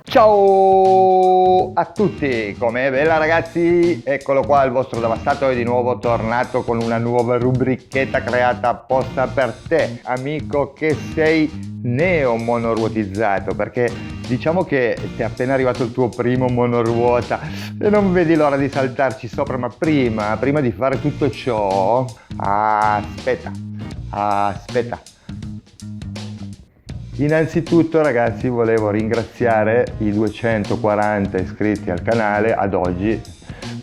Ciao a tutti, com'è bella ragazzi? Eccolo qua, il vostro Devastato è di nuovo tornato con una nuova rubrichetta creata apposta per te, amico che sei neo monoruotizzato, perché diciamo che ti è appena arrivato il tuo primo monoruota e non vedi l'ora di saltarci sopra, ma prima di fare tutto ciò, aspetta. Innanzitutto ragazzi volevo ringraziare i 240 iscritti al canale ad oggi,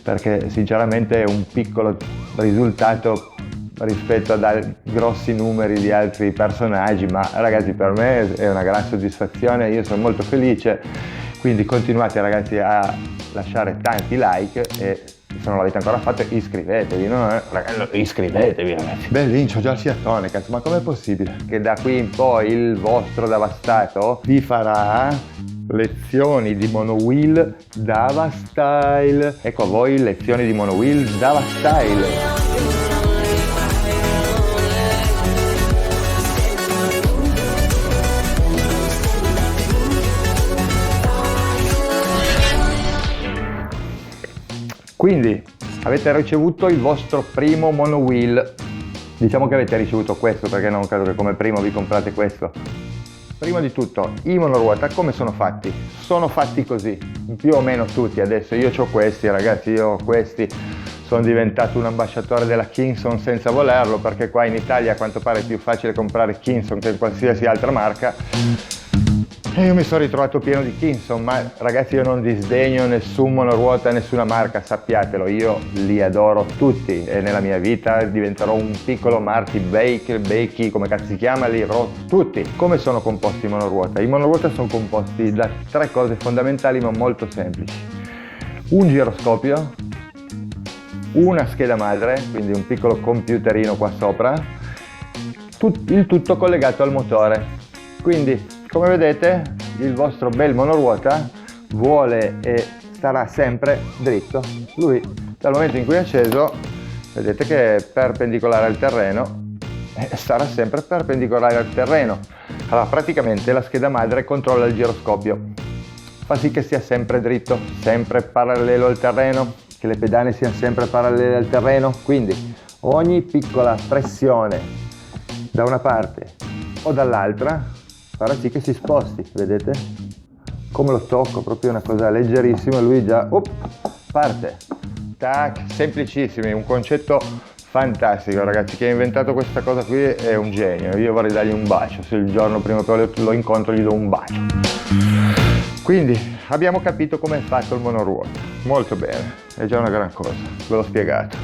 perché sinceramente è un piccolo risultato rispetto a grossi numeri di altri personaggi, ma ragazzi per me è una gran soddisfazione, io sono molto felice, quindi continuate ragazzi a lasciare tanti like e se non l'avete ancora fatto iscrivetevi, no? Iscrivetevi ragazzi. Bell'incio, già il fiatone, cazzo, ma com'è possibile che da qui in poi il vostro Devastato vi farà lezioni di monowheel Davastyle? Ecco a voi lezioni di monowheel Davastyle. Quindi avete ricevuto il vostro primo monowheel, diciamo che avete ricevuto questo perché non credo che come primo vi comprate questo. Prima di tutto i monoruota come sono fatti? Sono fatti così, più o meno tutti. Adesso io ho questi ragazzi, io ho questi, sono diventato un ambasciatore della Kingston senza volerlo, perché qua in Italia a quanto pare è più facile comprare Kingston che qualsiasi altra marca. E io mi sono ritrovato pieno di Kingston, ma ragazzi io non disdegno nessun monoruota, nessuna marca, sappiatelo, io li adoro tutti e nella mia vita diventerò un piccolo Marty Bakey, come cazzo si chiama, li avrò tutti. Come sono composti i monoruota? I monoruota sono composti da tre cose fondamentali ma molto semplici. Un giroscopio, una scheda madre, quindi un piccolo computerino qua sopra, il tutto collegato al motore. Quindi come vedete il vostro bel monoruota vuole e starà sempre dritto. Lui dal momento in cui è acceso vedete che è perpendicolare al terreno e starà sempre perpendicolare al terreno. Allora praticamente la scheda madre controlla il giroscopio, fa sì che sia sempre dritto, sempre parallelo al terreno, che le pedane siano sempre parallele al terreno, quindi ogni piccola pressione da una parte o dall'altra farà sì che si sposti, vedete? Come lo tocco, proprio una cosa leggerissima, lui già parte. Tac, semplicissimi, un concetto fantastico ragazzi, chi ha inventato questa cosa qui è un genio, io vorrei dargli un bacio, se il giorno prima o poi lo incontro gli do un bacio. Quindi abbiamo capito come è fatto il monoruota, molto bene, è già una gran cosa, ve l'ho spiegato.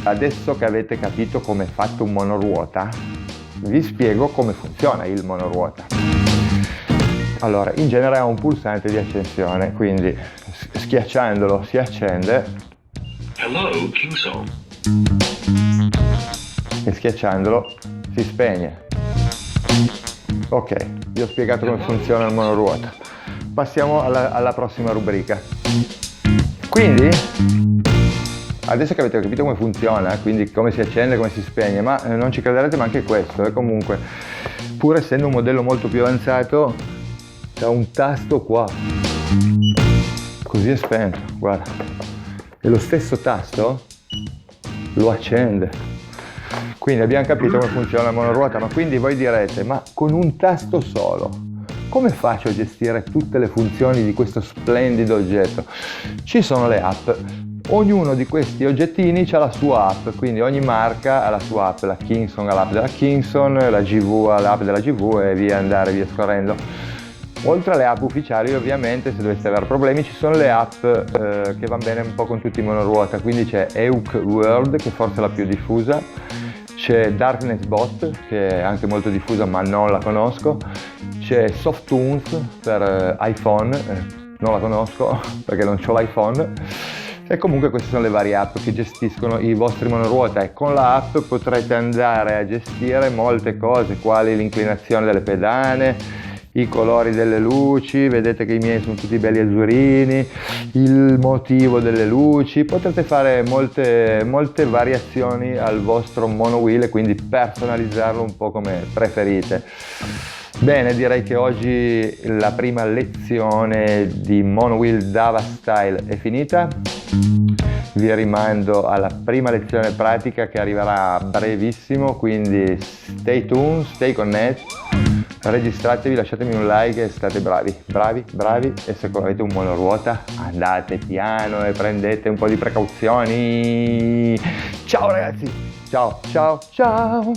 Adesso che avete capito come è fatto un monoruota, vi spiego come funziona il monoruota. Allora, in genere ha un pulsante di accensione, quindi schiacciandolo si accende. Hello, Kingston. E schiacciandolo si spegne. Ok, vi ho spiegato come funziona il monoruota. Passiamo alla prossima rubrica. Quindi, adesso che avete capito come funziona, quindi come si accende, come si spegne, ma non ci crederete ma anche questo, comunque, pur essendo un modello molto più avanzato, c'è un tasto qua, così è spento, guarda, e lo stesso tasto lo accende. Quindi abbiamo capito come funziona la monoruota, ma quindi voi direte, ma con un tasto solo, come faccio a gestire tutte le funzioni di questo splendido oggetto? Ci sono le app. Ognuno di questi oggettini ha la sua app, quindi ogni marca ha la sua app, la Kingston ha l'app della Kingston, la GV ha l'app della GV e via scorrendo. Oltre alle app ufficiali ovviamente, se doveste avere problemi, ci sono le app che vanno bene un po' con tutti i monoruota, quindi c'è Euk World che forse è la più diffusa, c'è Darkness Bot che è anche molto diffusa ma non la conosco, c'è Softunes per iPhone, non la conosco perché non ho l'iPhone. E comunque queste sono le varie app che gestiscono i vostri monoruota e con la app potrete andare a gestire molte cose, quali l'inclinazione delle pedane, i colori delle luci, vedete che i miei sono tutti belli azzurini, il motivo delle luci, potrete fare molte variazioni al vostro monowheel e quindi personalizzarlo un po' come preferite. Bene, direi che oggi la prima lezione di Monowheel Dava Style è finita. Vi rimando alla prima lezione pratica che arriverà brevissimo, quindi stay tuned, stay connect, registratevi, lasciatemi un like e state bravi, bravi, bravi, e se avete un monoruota andate piano e prendete un po' di precauzioni. Ciao ragazzi, ciao, ciao, ciao!